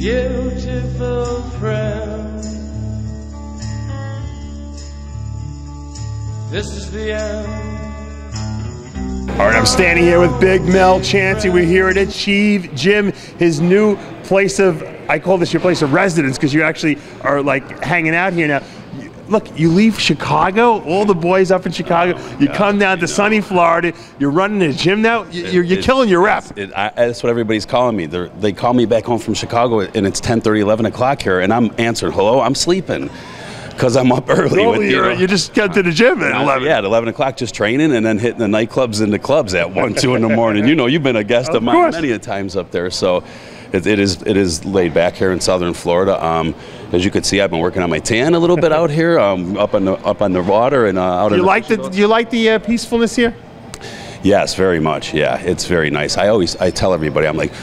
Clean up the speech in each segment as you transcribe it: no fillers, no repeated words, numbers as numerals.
beautiful friend. This is the end. All right, I'm standing here with Big Mel Chancey. We're here at Achieve Gym, his new place of, I call this your place of residence because you actually are like hanging out here now. Look, you leave Chicago, all the boys up in Chicago, you come down to sunny Florida, you're running a gym now, you're killing your rep. That's what everybody's calling me. They call me back home from Chicago and it's 10:30, 11 o'clock here and I'm answering, hello, I'm sleeping. Because I'm up early. With, you just got to the gym at 11. Yeah, at 11 o'clock just training and then hitting the nightclubs and the clubs at 1, 2 in the morning. You know, you've been a guest of mine many a times up there. So it is laid back here in southern Florida. As you can see, I've been working on my tan a little bit out here, up on the water and out in the... Do you like the peacefulness here? Yes, very much. Yeah, it's very nice. I tell everybody, I'm like,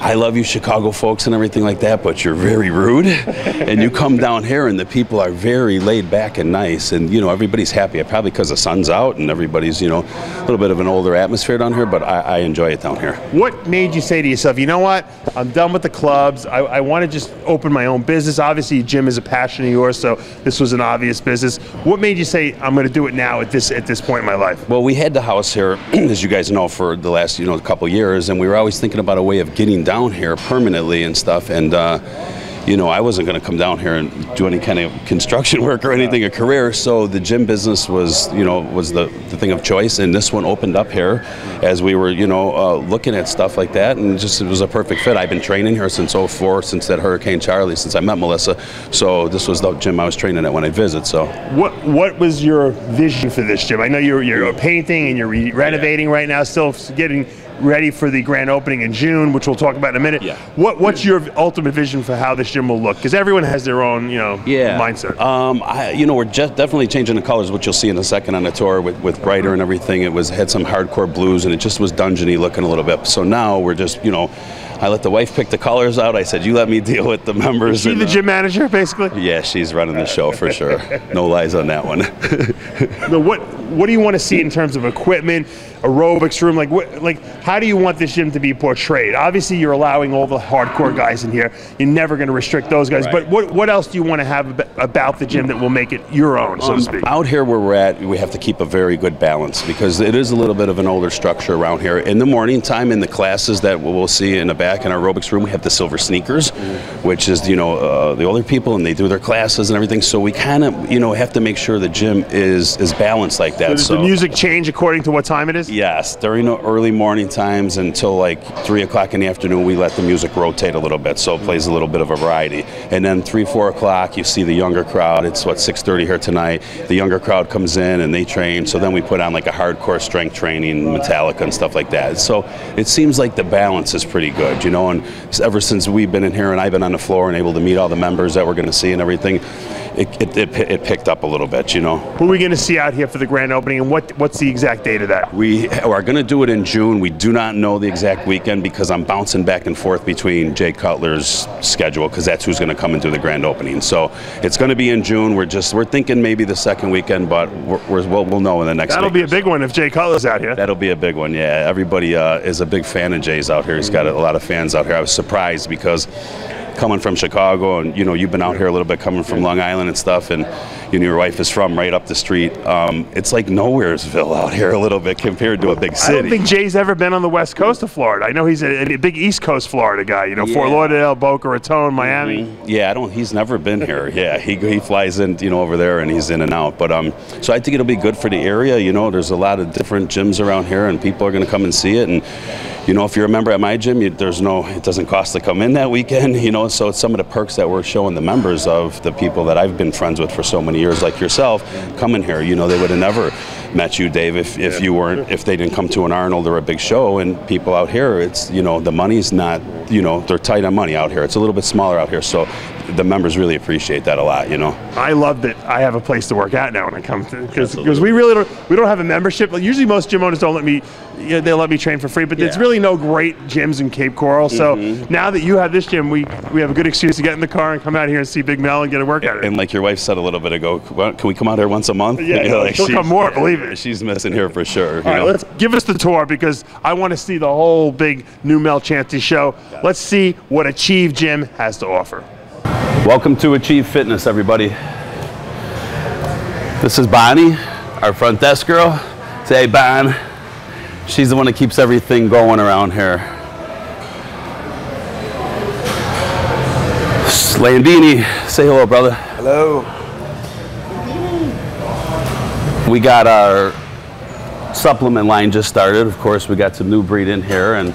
I love you Chicago folks and everything like that, but you're very rude. And you come down here and the people are very laid back and nice and, you know, everybody's happy. Probably because the sun's out and everybody's, you know, a little bit of an older atmosphere down here, but I enjoy it down here. What made you say to yourself, you know what, I'm done with the clubs, I want to just open my own business? Obviously, gym is a passion of yours, so this was an obvious business. What made you say, I'm going to do it now at this point in my life? Well, we had the house here, as you guys know, for the last, you know, couple years, and we were always thinking about a way of getting down here permanently and stuff, and you know, I wasn't going to come down here and do any kind of construction work or anything, a career, so the gym business was, you know, was the thing of choice, and this one opened up here as we were, you know, looking at stuff like that, and just it was a perfect fit. I've been training here since '04, since that Hurricane Charlie, since I met Melissa, so this was the gym I was training at when I visit. So what was your vision for this gym? I know you're painting and you're renovating right now, still getting ready for the grand opening in June, which we'll talk about in a minute. Yeah. What's your ultimate vision for how this gym will look? Because everyone has their own, you know, mindset. You know, we're just definitely changing the colors, which you'll see in a second on the tour with brighter and everything. It had some hardcore blues, and it just was dungeony looking a little bit. So now we're just, you know, I let the wife pick the colors out. I said, you let me deal with the members. Is she the gym manager, basically? Yeah, she's running the show for sure. No lies on that one. No, what do you want to see in terms of equipment, aerobics room? Like how do you want this gym to be portrayed? Obviously, you're allowing all the hardcore guys in here. You're never going to restrict those guys. Right. But what else do you want to have about the gym that will make it your own, so to speak? Out here where we're at, we have to keep a very good balance because it is a little bit of an older structure around here. In the morning time, in the classes that we'll see in the back in our aerobics room, we have the silver sneakers, which is, you know, the older people, and they do their classes and everything. So we kind of, you know, have to make sure the gym is balanced like that. So does the music change according to what time it is? Yes, during the early morning times until like 3 o'clock in the afternoon, we let the music rotate a little bit, so it plays a little bit of a variety. And then 3, 4 o'clock, you see the younger crowd. It's what, 6:30 here tonight. The younger crowd comes in and they train. So then we put on like a hardcore strength training, Metallica and stuff like that. So it seems like the balance is pretty good, you know. And ever since we've been in here and I've been on the floor and able to meet all the members that we're going to see and everything, it picked up a little bit, you know. What are we going to see out here for the grand opening, and what's the exact date of that? We are going to do it in June. We do not know the exact weekend because I'm bouncing back and forth between Jay Cutler's schedule because that's who's going to come and do the grand opening. So it's going to be in June. We're thinking maybe the second weekend, but we'll know in the next week. That'll be a big one if Jay Cutler's out here. That'll be a big one, yeah. Everybody is a big fan of Jay's out here. He's got a lot of fans out here. I was surprised because coming from Chicago, and you know, you've been out here a little bit coming from Long Island and stuff, and you know, your wife is from right up the street. It's like Nowheresville out here a little bit compared to a big city. I don't think Jay's ever been on the west coast of Florida. I know he's a big East Coast Florida guy, you know, yeah. Fort Lauderdale, Boca Raton, Miami. Yeah, he's never been here. Yeah, he flies in, you know, over there and he's in and out. But so I think it'll be good for the area. You know, there's a lot of different gyms around here and people are going to come and see it. And you know, if you're a member at my gym, it doesn't cost to come in that weekend, you know, so it's some of the perks that we're showing the members of the people that I've been friends with for so many years, like yourself, coming here. You know, they would have never met you, Dave, if they didn't come to an Arnold or a big show. And people out here, it's, you know, the money's not, you know, they're tight on money out here. It's a little bit smaller out here. So the members really appreciate that a lot, you know. I love that I have a place to work out now when I come to, because we really don't have a membership. Like, usually most gym owners don't let me, they'll let me train for free, but there's really no great gyms in Cape Coral. So now that you have this gym, we have a good excuse to get in the car and come out here and see Big Mel and get a workout in. And like your wife said a little bit ago, well, can we come out here once a month? Yeah, like she'll come more, believe it. She's missing here for sure. All right, let's give us the tour, because I want to see the whole big new Mel Chancey show. Let's see what Achieve Gym has to offer. Welcome to Achieve Fitness, everybody. This is Bonnie, our front desk girl. Say, hey, Bon. She's the one that keeps everything going around here. Landini, say hello, brother. Hello. We got our supplement line just started. Of course, we got some new breed in here, and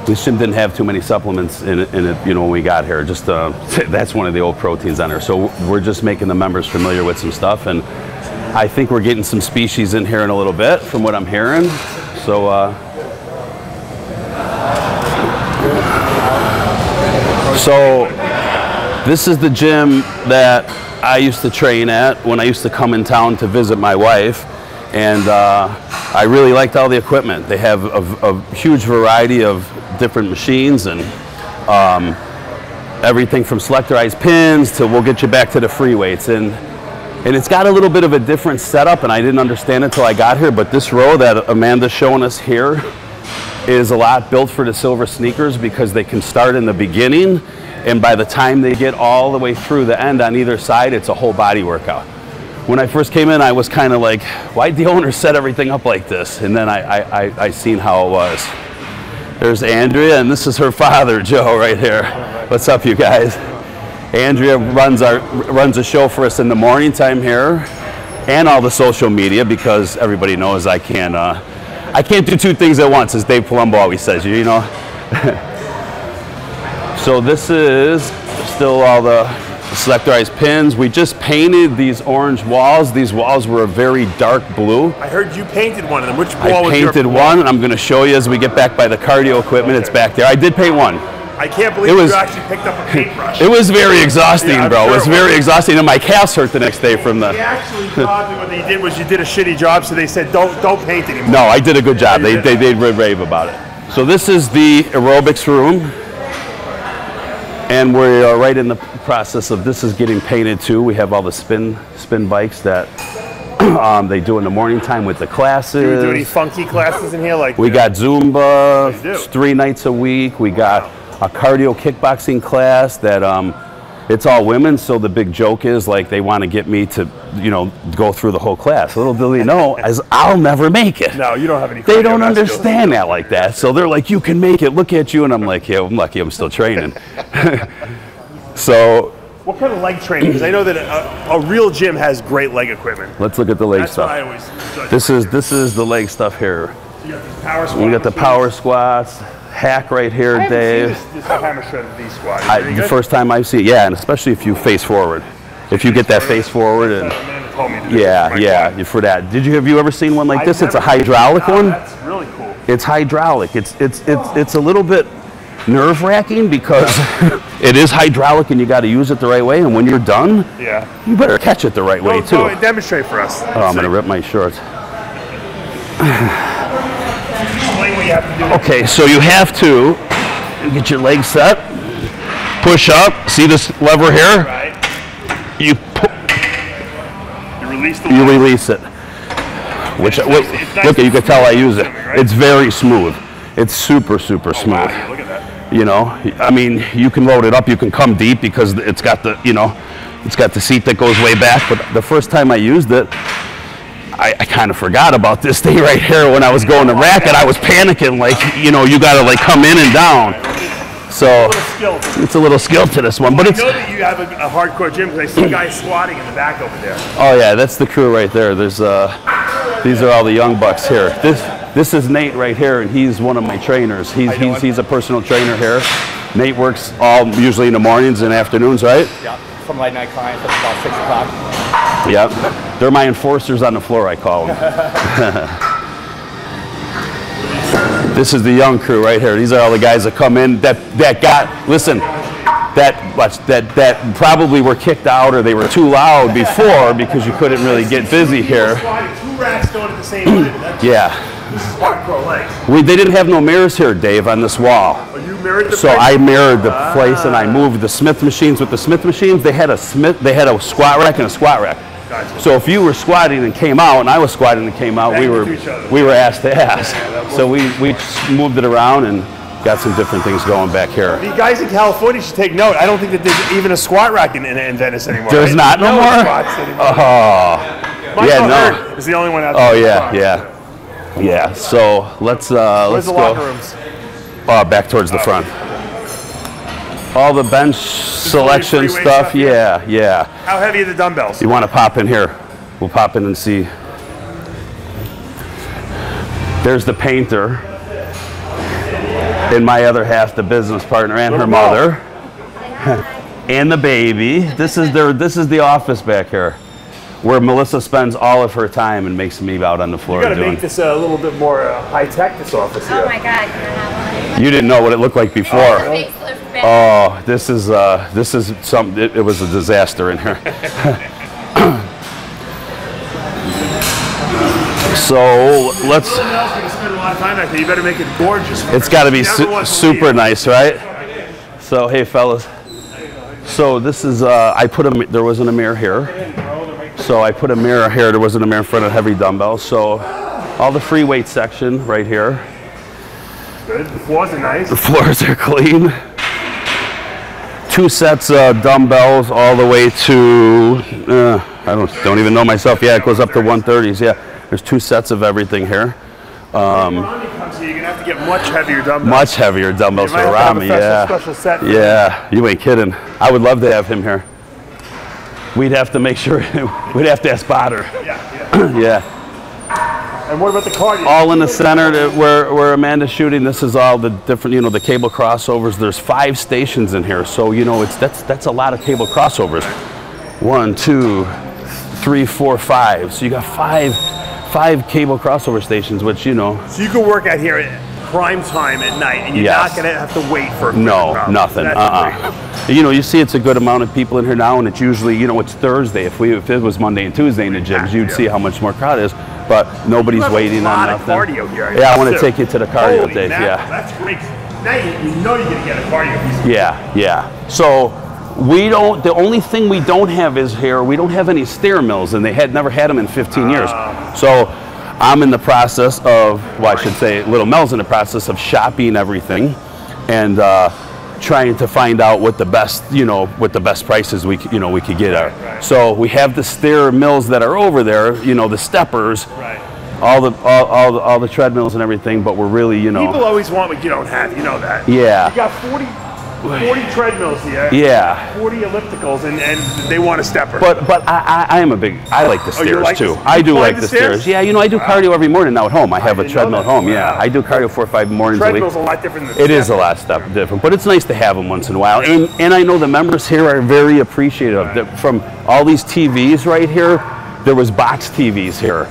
this gym didn't have too many supplements in it, you know, when we got here. Just that's one of the old proteins on there. So we're just making the members familiar with some stuff, and I think we're getting some species in here in a little bit, from what I'm hearing. So, this is the gym that I used to train at when I used to come in town to visit my wife, and I really liked all the equipment. They have a huge variety of different machines, and everything from selectorized pins to we'll get you back to the free weights. And it's got a little bit of a different setup, and I didn't understand it until I got here, but this row that Amanda's showing us here is a lot built for the silver sneakers, because they can start in the beginning, and by the time they get all the way through the end on either side, it's a whole body workout. When I first came in, I was kind of like, why'd the owner set everything up like this? And then I seen how it was. There's Andrea, and this is her father, Joe, right here. What's up, you guys? Andrea runs a show for us in the morning time here, and all the social media, because everybody knows I can't do two things at once, as Dave Palumbo always says, you know. So this is still all the selectorized pins. We just painted these orange walls. These walls were a very dark blue. I heard you painted one of them. Which wall was your? I painted one, and I'm going to show you as we get back by the cardio equipment. Okay. It's back there. I did paint one. I can't believe you actually picked up a paintbrush. It was very exhausting, yeah, bro. Sure it was very exhausting, and my calves hurt the next day from the... They actually probably what they did was you did a shitty job, so they said don't paint anymore. No, I did a good job. They rave about it. So this is the Aerobics Room, and we are right in the process of this is getting painted too. We have all the spin bikes that they do in the morning time with the classes. Do you do any funky classes in here? Like we got Zumba 3 nights a week. We got a cardio kickboxing class that it's all women, so the big joke is like they want to get me to, you know, go through the whole class. Little do they know, as I'll never make it. No, you don't have any. They don't understand that like that. So they're like, you can make it. Look at you, and I'm like, yeah, I'm lucky. I'm still training. So. What kind of leg training? Because I know that a real gym has great leg equipment. Let's look at the leg stuff. That's what I always. This is the leg stuff here. So you got the power squats. We got the power squats. Hack right here, Dave. This hammer shred V squat. The first time I've seen it, yeah, and especially if you face forward. If you get that face forward and yeah, for that. Have you ever seen one like this? It's a hydraulic one. That's really cool. It's hydraulic. It's a little bit nerve-wracking because it is hydraulic and you got to use it the right way. And when you're done, you better catch it the right way too. Go demonstrate for us. Oh, I'm gonna rip my shorts. You have to do okay, so you have to get your legs set, push up. See this lever here? Right. You release the release it. Which look, you can tell I use it. Right? It's very smooth. It's super smooth. Wow, look at that. You know, I mean, you can load it up. You can come deep because it's got the, you know, it's got the seat that goes way back. But the first time I used it, I kind of forgot about this thing right here when I was going to rack it. I was panicking, like, you know, you got to like come in and down. So it's a little skill to this one, but it's. I know that you have a hardcore gym because I see guys squatting in the back over there. Oh yeah, that's the crew right there. There's these are all the young bucks here. This is Nate right here, and he's one of my trainers. He's a personal trainer here. Nate works usually in the mornings and afternoons, right? Yeah, some late night clients at about 6 o'clock. Yep, they're my enforcers on the floor, I call them. This is the young crew right here. These are all the guys that come in that got, listen, that probably were kicked out or they were too loud before because you couldn't really get busy here. Two racks going at the same time. Yeah. This is hardcore legs. They didn't have no mirrors here, Dave, on this wall. Oh, you mirrored the So place? I mirrored the place and I moved the Smith machines. With the Smith machines, they had a squat rack and a squat rack. Gotcha. So if you were squatting and came out, and I was squatting and came out, we were ass to ass. So we just moved it around and got some different things going back here. You guys in California should take note. I don't think that there's even a squat rack in Venice anymore. There's not no more? Squats anymore. Oh, yeah, no. It's the only one out Oh there. yeah. So let's Where's the go. locker rooms? Back towards the front. All the bench selection free weight stuff. stuff, Yeah. How heavy are the dumbbells? You want to pop in here? We'll pop in and see. There's the painter, and my other half, the business partner, and her mother, and the baby. This is the office back here, where Melissa spends all of her time and makes me out on the floor You got to doing. make this a little bit more high tech. This office here. Oh my God, can I have one? You didn't know what it looked like before. Facelift back. Oh, this is something. It was a disaster in here. So let's. Mel's going to spend a lot of time back there. You better make it gorgeous. It's got to be super nice, right? So hey, fellas. So this is. There wasn't a mirror here. So I put a mirror here. There wasn't a mirror in front of heavy dumbbells. So all the free weight section right here. Good. The floors are nice. The floors are clean. 2 sets of dumbbells all the way to, I don't even know myself. Yeah, it goes up to 130s. Yeah, there's 2 sets of everything here. When Rami comes here, you're going to have to get much heweavier dumbbells. Much heavier dumbbells for Rami, yeah. Special set. Yeah, you ain't kidding. I would love to have him here. We'd have to make sure, we'd have to ask Potter. Yeah. Yeah. And what about the cardio? All in the center where Amanda's shooting. This is all the different, the cable crossovers. There's 5 stations in here, so that's a lot of cable crossovers. 1, 2, 3, 4, 5. So you got five cable crossover stations, which So you can work out here at prime time at night, and you're not going to have to wait for. Nothing. You see, it's a good amount of people in here now, and it's usually, it's Thursday. If it was Monday and Tuesday in the gyms, you'd see how much more crowd is. But nobody's waiting on nothing. Cardio here, yeah, I want to take you to the cardio days. Yeah, that's great. Now you know you're gonna get a cardio piece. Yeah. So we don't. The only thing we don't have is here. We don't have any stair mills, and they never had them in 15 years. So I'm in the process of. Well, I should say, Little Mel's in the process of shopping everything, and trying to find out what the best, what the best prices we could get at. Right. So we have the stair mills that are over there, the steppers, Right. all the treadmills and everything. But we're really, People always want what you don't have. You know that. Yeah. You got 40 treadmills here. Yeah. 40 ellipticals, and they want a stepper. But I like the stairs like too. the- I do you like climb the the stairs. stairs? Yeah, I do cardio every morning now at home. I have a didn't know treadmill at that. home. Yeah, Wow. I do cardio 4 or 5 mornings a week. Treadmill's a lot different than It is a lot different, but it's nice to have them once in a while. And I know the members here are very appreciative. From all these TVs right here, there was box TVs here,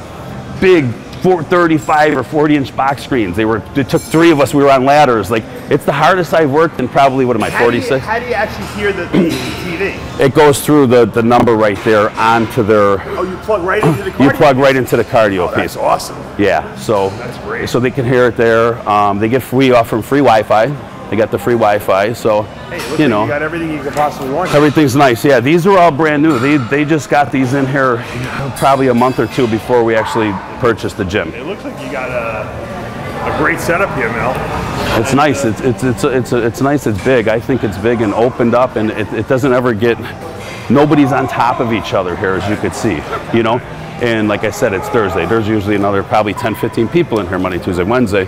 big 35 or 40-inch box screens. It took 3 of us. We were on ladders. Like, it's the hardest I've worked in probably, what am I, 46? How do you actually hear the TV? It goes through the number right there onto their. Oh, you plug right into the cardio? You plug right into the cardio piece. That's awesome. Yeah, so That's great. So they can hear it there. They get free Wi-Fi. They got the free Wi-Fi, so Hey, it looks like you got everything you could possibly want. everything's nice. Yeah, these are all brand new. They just got these in here probably a month or 2 before we actually purchased the gym. It looks like you got a great setup here, Mel. It's nice. It's nice. It's big. I think it's big and opened up, and it doesn't ever get. Nobody's on top of each other here, as you could see. And like I said, it's Thursday. There's usually another probably 10, 15 people in here Monday, Tuesday, Wednesday.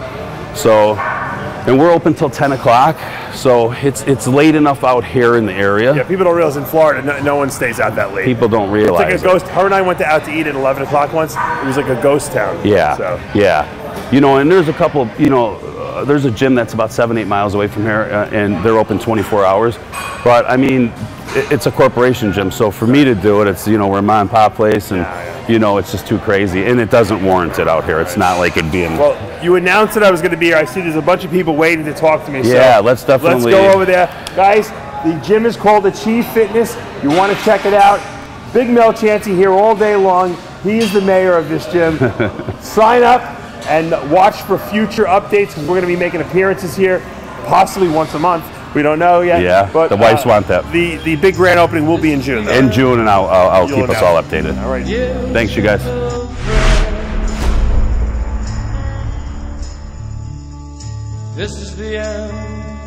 So, and we're open till 10 o'clock. So it's late enough out here in the area. Yeah, people don't realize in Florida, no one stays out that late. People don't It's like realize. a ghost. Her and I went out to eat at 11 o'clock once. It was like a ghost town. Yeah, So. yeah. And there's a couple, there's a gym that's about 7-8 miles away from here, and they're open 24 hours. But I mean, it's a corporation gym, so for me to do it, it's, we're a mom and pop place, and it's just too crazy, and it doesn't warrant it out here. It's not like it being. Well, you announced that I was going to be here. I see there's a bunch of people waiting to talk to me. Yeah, so let's definitely. Let's go over there. Guys, The gym is called Achieve Fitness. You want to check it out. Big Mel Chancey here all day long. He is the mayor of this gym. Sign up and watch for future updates because we're going to be making appearances here, possibly once a month. We don't know yet. Yeah, but the wives want that. The big grand opening will be in June, though. In June, and I'll keep us all updated. All right. Thanks, you guys. This is the end.